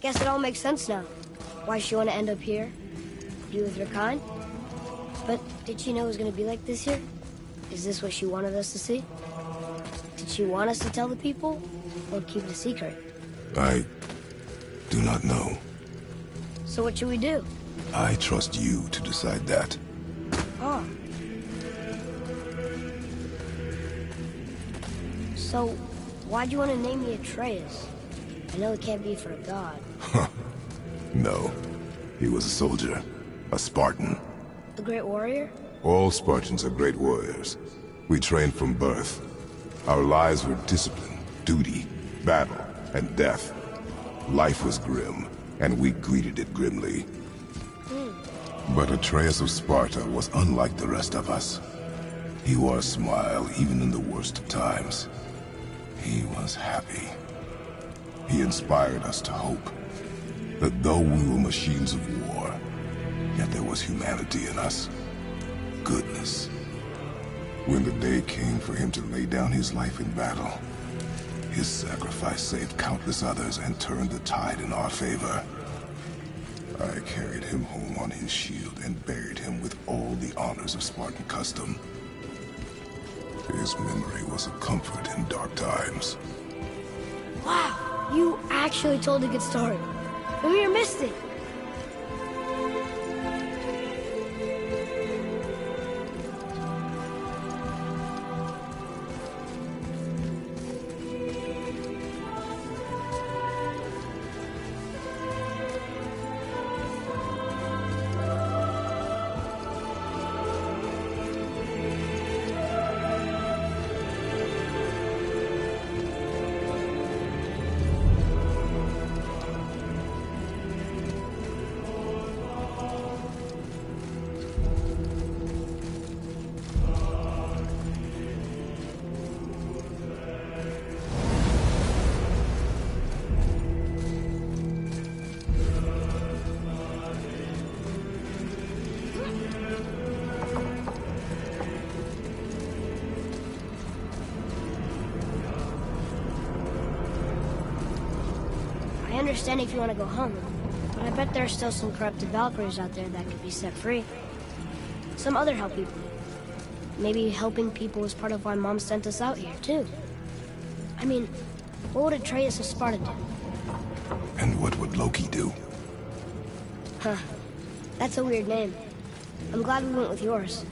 Guess it all makes sense now. Why she want to end up here? Be with her kind? But did she know it was going to be like this here? Is this what she wanted us to see? Did she want us to tell the people? Or keep it a secret? I do not know. So what should we do? I trust you to decide that. Oh. So, why'd you want to name me Atreus? I know it can't be for a god. No. He was a soldier. A Spartan. A great warrior? All Spartans are great warriors. We trained from birth. Our lives were discipline, duty, battle, and death. Life was grim, and we greeted it grimly. But Atreus of Sparta was unlike the rest of us. He wore a smile even in the worst of times. He was happy. He inspired us to hope that though we were machines of war, yet there was humanity in us. Goodness. When the day came for him to lay down his life in battle, his sacrifice saved countless others and turned the tide in our favor. I carried him home on his shield and buried him with all the honors of Spartan custom. His memory was a comfort in dark times. Wow, you actually told a good story. Mimir missed it. I understand if you want to go home, but I bet there are still some corrupted Valkyries out there that could be set free. Some other help people. Maybe helping people was part of why Mom sent us out here, too. I mean, what would Atreus of Sparta do? And what would Loki do? Huh. That's a weird name. I'm glad we went with yours.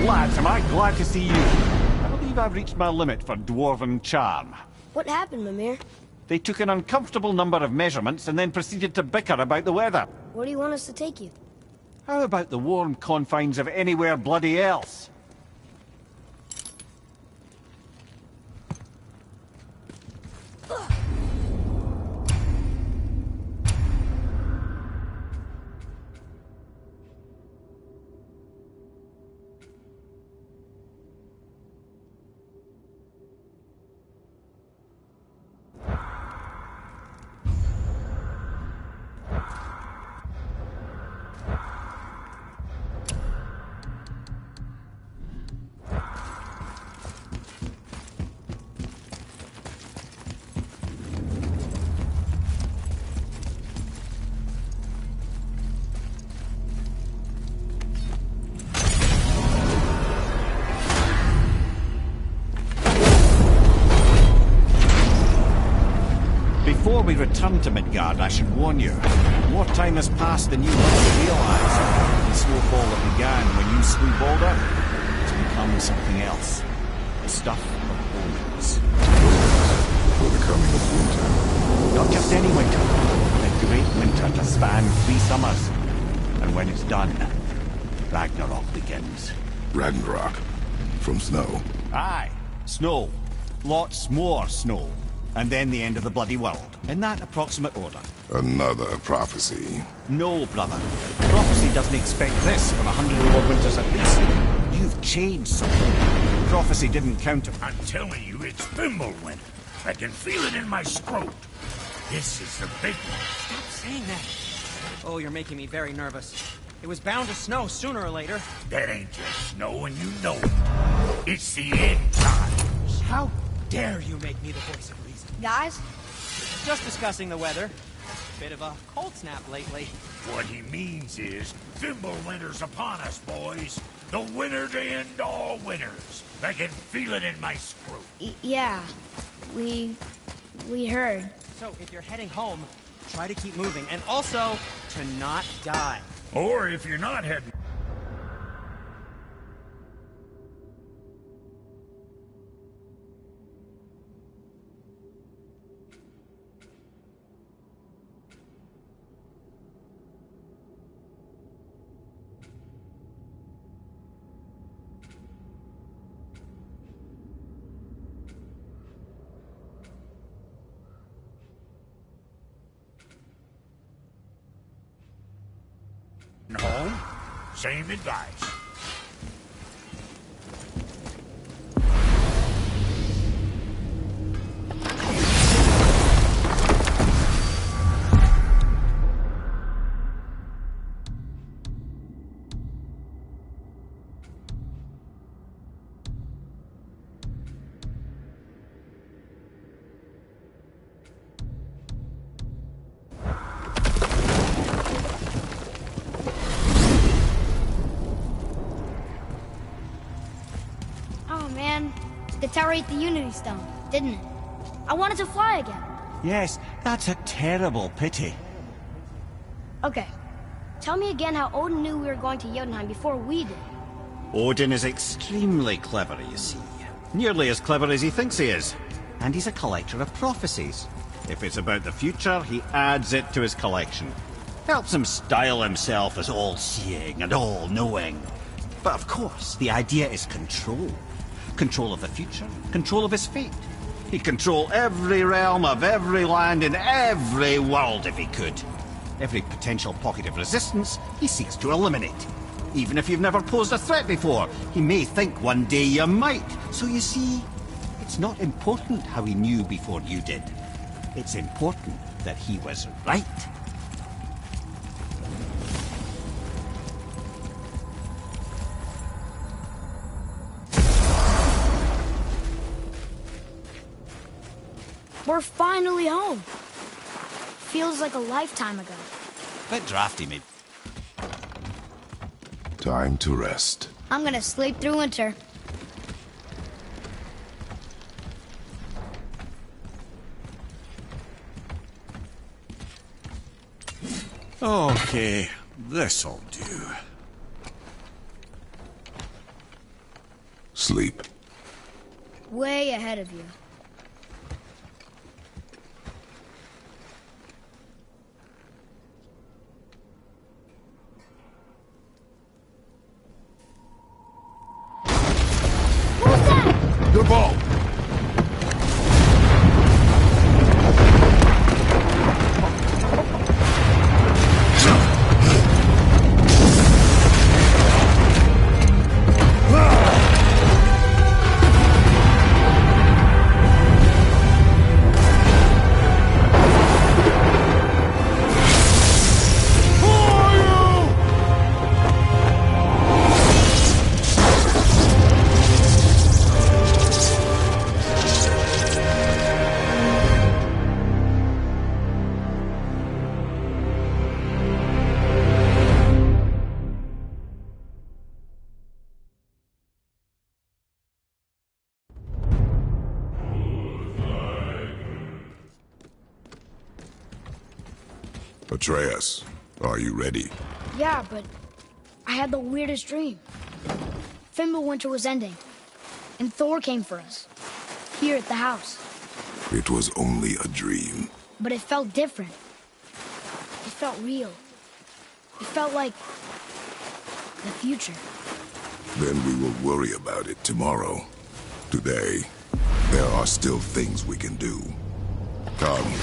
Lads, am I glad to see you. I believe I've reached my limit for dwarven charm. What happened, Mimir? They took an uncomfortable number of measurements and then proceeded to bicker about the weather. Where do you want us to take you? How about the warm confines of anywhere bloody else? Before we return to Midgard, I should warn you. More time has passed than you will realize. The snowfall that began when you slew Balder has become something else. The stuff of omens. For the coming of winter. Not just any winter. The great winter to span 3 summers. And when it's done, Ragnarok begins. Ragnarok. From snow. Aye. Snow. Lots more snow. And then the end of the bloody world. In that approximate order. Another prophecy. No, brother. Prophecy doesn't expect this for 100 more winters at least. You've changed something. Prophecy didn't count it. I'm telling you, it's Fimbulwinter. I can feel it in my scrot. This is the big one. Stop saying that. Oh, you're making me very nervous. It was bound to snow sooner or later. That ain't just snow, and you know it. It's the end times. How dare you make me the voice of reason? Guys, Just discussing the weather. Bit of a cold snap lately. What he means is, Thimble Winter's upon us, boys. The winter to end all winters. I can feel it in my screw. yeah, we heard. So if you're heading home, try to keep moving, and also to not die. Or if you're not heading... home, same advice. Oh man, the tower ate the Unity Stone, didn't it? I wanted to fly again. Yes, that's a terrible pity. Okay, tell me again how Odin knew we were going to Jotunheim before we did. Odin is extremely clever, you see. Nearly as clever as he thinks he is. And he's a collector of prophecies. If it's about the future, he adds it to his collection. Helps him style himself as all-seeing and all-knowing. But of course, the idea is control. Control of the future, control of his fate. He'd control every realm of every land in every world if he could. Every potential pocket of resistance, he seeks to eliminate. Even if you've never posed a threat before, he may think one day you might. So you see, it's not important how he knew before you did. It's important that he was right. We're finally home. Feels like a lifetime ago. Bit drafty, mate. Time to rest. I'm gonna sleep through winter. Okay, this'll do. Sleep. Way ahead of you. Your ball! Atreus, are you ready? Yeah, but I had the weirdest dream. Fimbulwinter was ending, and Thor came for us, here at the house. It was only a dream. But it felt different. It felt real. It felt like the future. Then we will worry about it tomorrow. Today, there are still things we can do. Come.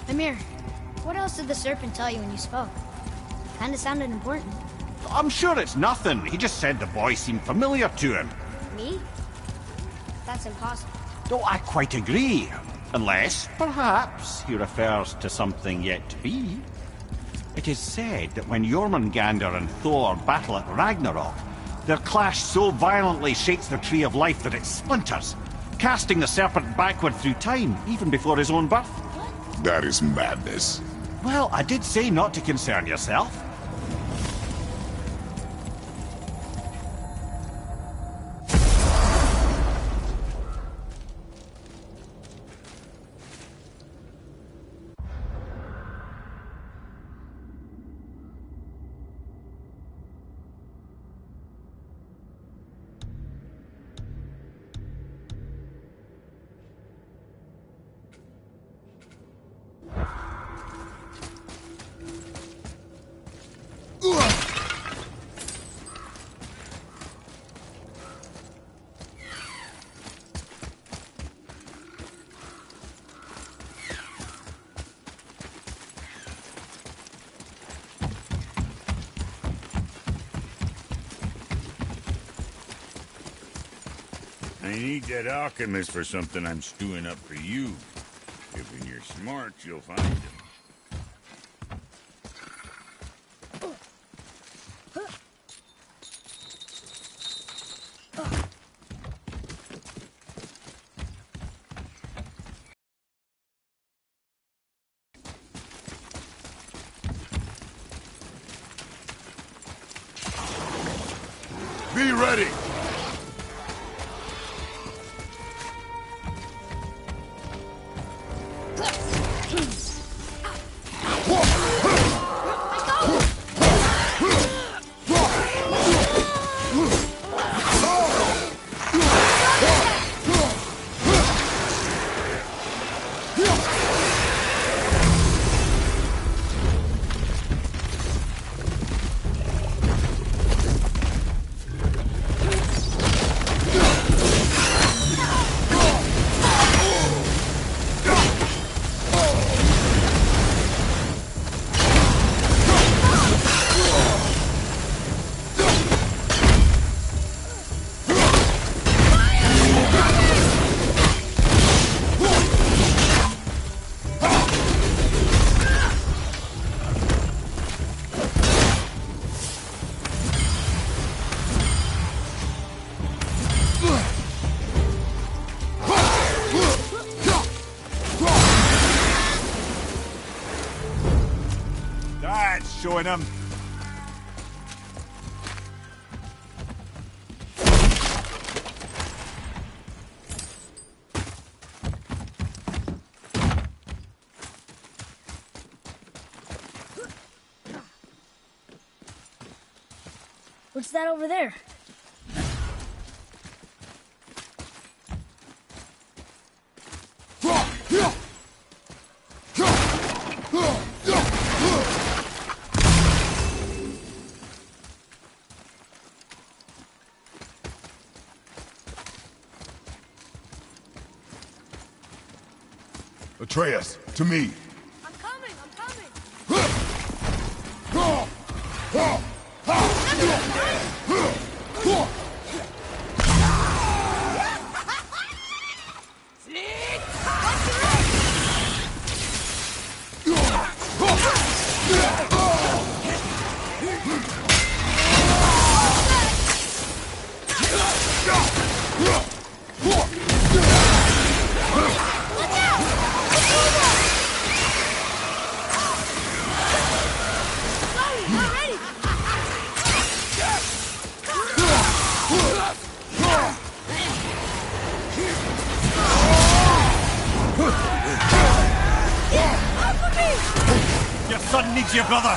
Amir, what else did the serpent tell you when you spoke? Kinda sounded important. I'm sure it's nothing. He just said the boy seemed familiar to him. Me? That's impossible. Oh, I quite agree. Unless, perhaps, he refers to something yet to be. It is said that when Jormungandr and Thor battle at Ragnarok, their clash so violently shakes the Tree of Life that it splinters, casting the serpent backward through time, even before his own birth. That is madness. Well, I did say not to concern yourself. I need that alchemist for something I'm stewing up for you. If when you're smart, you'll find him. Be ready! Showing him. What's that over there? Atreus, to me. I'm coming, I'm coming. Your son needs you, brother!